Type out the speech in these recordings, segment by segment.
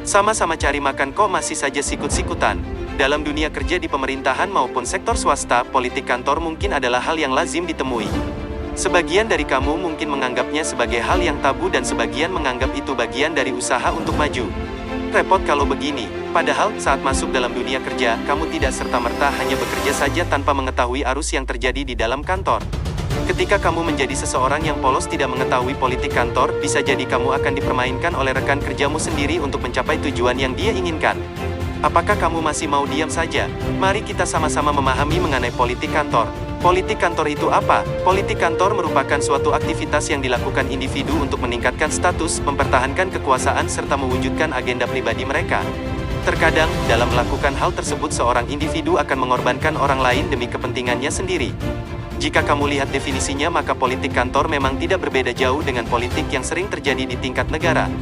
Sama-sama cari makan kok masih saja sikut-sikutan. Dalam dunia kerja di pemerintahan maupun sektor swasta, politik kantor mungkin adalah hal yang lazim ditemui. Sebagian dari kamu mungkin menganggapnya sebagai hal yang tabu dan sebagian menganggap itu bagian dari usaha untuk maju. Repot kalau begini, padahal saat masuk dalam dunia kerja, kamu tidak serta-merta hanya bekerja saja tanpa mengetahui arus yang terjadi di dalam kantor. Ketika kamu menjadi seseorang yang polos tidak mengetahui politik kantor, bisa jadi kamu akan dipermainkan oleh rekan kerjamu sendiri untuk mencapai tujuan yang dia inginkan. Apakah kamu masih mau diam saja? Mari kita sama-sama memahami mengenai politik kantor. Politik kantor itu apa? Politik kantor merupakan suatu aktivitas yang dilakukan individu untuk meningkatkan status, mempertahankan kekuasaan serta mewujudkan agenda pribadi mereka. Terkadang, dalam melakukan hal tersebut seorang individu akan mengorbankan orang lain demi kepentingannya sendiri. Jika kamu lihat definisinya, maka politik kantor memang tidak berbeda jauh dengan politik yang sering terjadi di tingkat negara.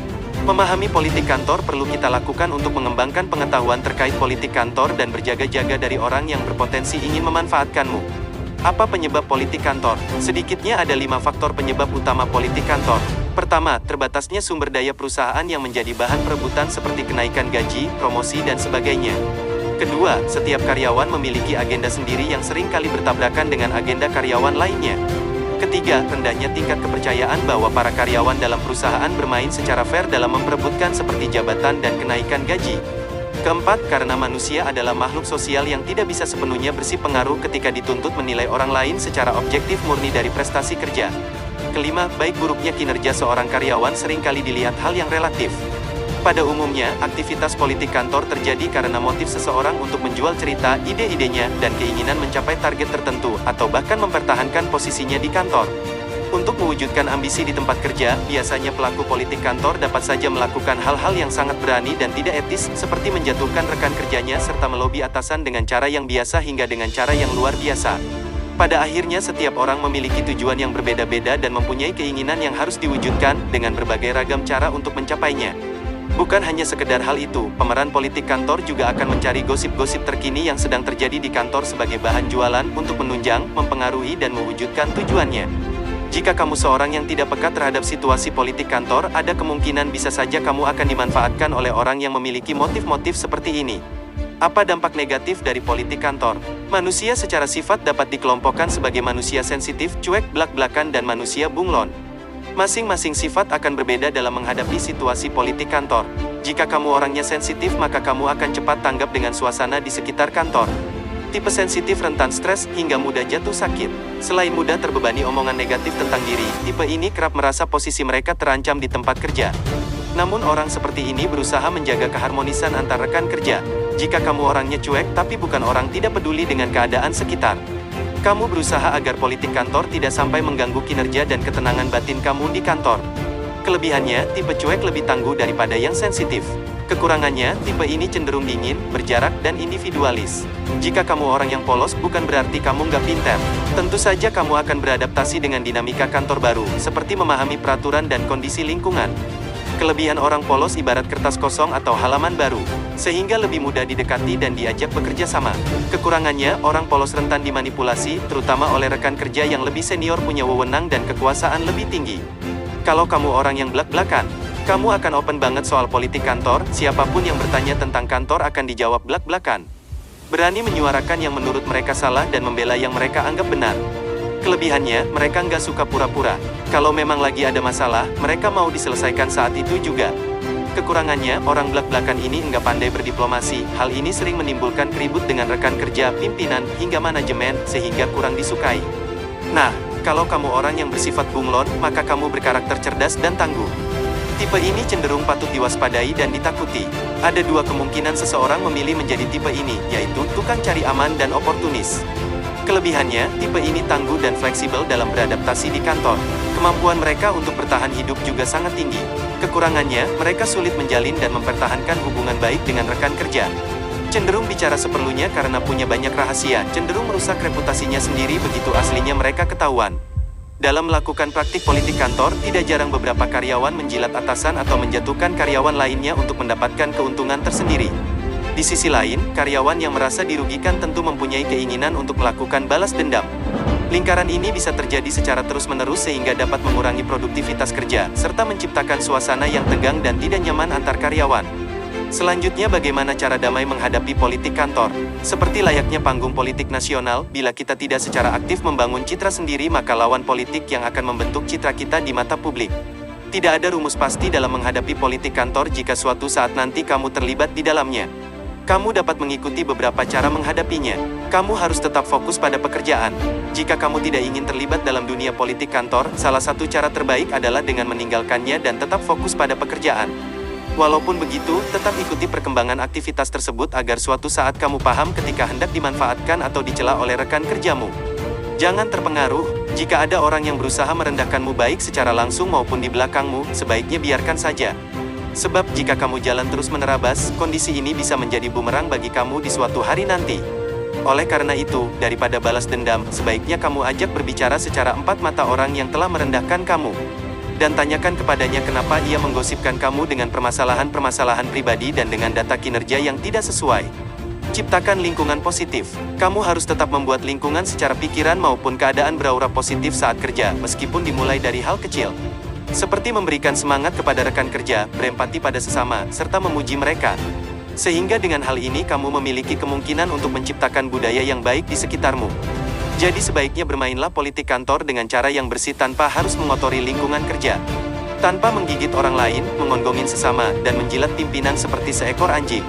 Memahami politik kantor perlu kita lakukan untuk mengembangkan pengetahuan terkait politik kantor dan berjaga-jaga dari orang yang berpotensi ingin memanfaatkanmu. Apa penyebab politik kantor? Sedikitnya ada 5 faktor penyebab utama politik kantor. Pertama, terbatasnya sumber daya perusahaan yang menjadi bahan perebutan seperti kenaikan gaji, promosi, dan sebagainya. Kedua, setiap karyawan memiliki agenda sendiri yang sering kali bertabrakan dengan agenda karyawan lainnya. Ketiga, rendahnya tingkat kepercayaan bahwa para karyawan dalam perusahaan bermain secara fair dalam memperebutkan seperti jabatan dan kenaikan gaji. Keempat, karena manusia adalah makhluk sosial yang tidak bisa sepenuhnya bersih pengaruh ketika dituntut menilai orang lain secara objektif murni dari prestasi kerja. Kelima, baik buruknya kinerja seorang karyawan seringkali dilihat hal yang relatif. Pada umumnya, aktivitas politik kantor terjadi karena motif seseorang untuk menjual cerita, ide-idenya, dan keinginan mencapai target tertentu, atau bahkan mempertahankan posisinya di kantor. Untuk mewujudkan ambisi di tempat kerja, biasanya pelaku politik kantor dapat saja melakukan hal-hal yang sangat berani dan tidak etis, seperti menjatuhkan rekan kerjanya serta melobi atasan dengan cara yang biasa hingga dengan cara yang luar biasa. Pada akhirnya setiap orang memiliki tujuan yang berbeda-beda dan mempunyai keinginan yang harus diwujudkan, dengan berbagai ragam cara untuk mencapainya. Bukan hanya sekedar hal itu, pemeran politik kantor juga akan mencari gosip-gosip terkini yang sedang terjadi di kantor sebagai bahan jualan untuk menunjang, mempengaruhi dan mewujudkan tujuannya. Jika kamu seorang yang tidak peka terhadap situasi politik kantor, ada kemungkinan bisa saja kamu akan dimanfaatkan oleh orang yang memiliki motif-motif seperti ini. Apa dampak negatif dari politik kantor? Manusia secara sifat dapat dikelompokkan sebagai manusia sensitif, cuek, blak-blakan dan manusia bunglon. Masing-masing sifat akan berbeda dalam menghadapi situasi politik kantor. Jika kamu orangnya sensitif, maka kamu akan cepat tanggap dengan suasana di sekitar kantor. Tipe sensitif rentan stres, hingga mudah jatuh sakit. Selain mudah terbebani omongan negatif tentang diri, tipe ini kerap merasa posisi mereka terancam di tempat kerja. Namun orang seperti ini berusaha menjaga keharmonisan antar rekan kerja. Jika kamu orangnya cuek, tapi bukan orang tidak peduli dengan keadaan sekitar. Kamu berusaha agar politik kantor tidak sampai mengganggu kinerja dan ketenangan batin kamu di kantor. Kelebihannya, tipe cuek lebih tangguh daripada yang sensitif. Kekurangannya, tipe ini cenderung dingin, berjarak, dan individualis. Jika kamu orang yang polos, bukan berarti kamu nggak pintar. Tentu saja kamu akan beradaptasi dengan dinamika kantor baru, seperti memahami peraturan dan kondisi lingkungan. Kelebihan orang polos ibarat kertas kosong atau halaman baru, sehingga lebih mudah didekati dan diajak bekerja sama. Kekurangannya, orang polos rentan dimanipulasi, terutama oleh rekan kerja yang lebih senior punya wewenang dan kekuasaan lebih tinggi. Kalau kamu orang yang blak-blakan, kamu akan open banget soal politik kantor, siapapun yang bertanya tentang kantor akan dijawab blak-blakan. Berani menyuarakan yang menurut mereka salah dan membela yang mereka anggap benar. Kelebihannya, mereka nggak suka pura-pura. Kalau memang lagi ada masalah, mereka mau diselesaikan saat itu juga. Kekurangannya, orang blak-blakan ini nggak pandai berdiplomasi. Hal ini sering menimbulkan keribut dengan rekan kerja, pimpinan, hingga manajemen, sehingga kurang disukai. Nah, kalau kamu orang yang bersifat bunglon, maka kamu berkarakter cerdas dan tangguh. Tipe ini cenderung patut diwaspadai dan ditakuti. Ada 2 kemungkinan seseorang memilih menjadi tipe ini, yaitu tukang cari aman dan oportunis. Kelebihannya, tipe ini tangguh dan fleksibel dalam beradaptasi di kantor. Kemampuan mereka untuk bertahan hidup juga sangat tinggi. Kekurangannya, mereka sulit menjalin dan mempertahankan hubungan baik dengan rekan kerja. Cenderung bicara seperlunya karena punya banyak rahasia, cenderung merusak reputasinya sendiri begitu aslinya mereka ketahuan. Dalam melakukan praktik politik kantor, tidak jarang beberapa karyawan menjilat atasan atau menjatuhkan karyawan lainnya untuk mendapatkan keuntungan tersendiri. Di sisi lain, karyawan yang merasa dirugikan tentu mempunyai keinginan untuk melakukan balas dendam. Lingkaran ini bisa terjadi secara terus-menerus sehingga dapat mengurangi produktivitas kerja, serta menciptakan suasana yang tegang dan tidak nyaman antar karyawan. Selanjutnya, bagaimana cara damai menghadapi politik kantor? Seperti layaknya panggung politik nasional, bila kita tidak secara aktif membangun citra sendiri, maka lawan politik yang akan membentuk citra kita di mata publik. Tidak ada rumus pasti dalam menghadapi politik kantor jika suatu saat nanti kamu terlibat di dalamnya. Kamu dapat mengikuti beberapa cara menghadapinya. Kamu harus tetap fokus pada pekerjaan. Jika kamu tidak ingin terlibat dalam dunia politik kantor, salah satu cara terbaik adalah dengan meninggalkannya dan tetap fokus pada pekerjaan. Walaupun begitu, tetap ikuti perkembangan aktivitas tersebut agar suatu saat kamu paham ketika hendak dimanfaatkan atau dicela oleh rekan kerjamu. Jangan terpengaruh, jika ada orang yang berusaha merendahkanmu baik secara langsung maupun di belakangmu, sebaiknya biarkan saja. Sebab jika kamu jalan terus menerabas, kondisi ini bisa menjadi bumerang bagi kamu di suatu hari nanti. Oleh karena itu, daripada balas dendam, sebaiknya kamu ajak berbicara secara empat mata orang yang telah merendahkan kamu. Dan tanyakan kepadanya kenapa ia menggosipkan kamu dengan permasalahan-permasalahan pribadi dan dengan data kinerja yang tidak sesuai. Ciptakan lingkungan positif. Kamu harus tetap membuat lingkungan secara pikiran maupun keadaan beraura positif saat kerja, meskipun dimulai dari hal kecil. Seperti memberikan semangat kepada rekan kerja, berempati pada sesama, serta memuji mereka. Sehingga dengan hal ini kamu memiliki kemungkinan untuk menciptakan budaya yang baik di sekitarmu. Jadi sebaiknya bermainlah politik kantor dengan cara yang bersih tanpa harus mengotori lingkungan kerja. Tanpa menggigit orang lain, mengonggongin sesama, dan menjilat pimpinan seperti seekor anjing.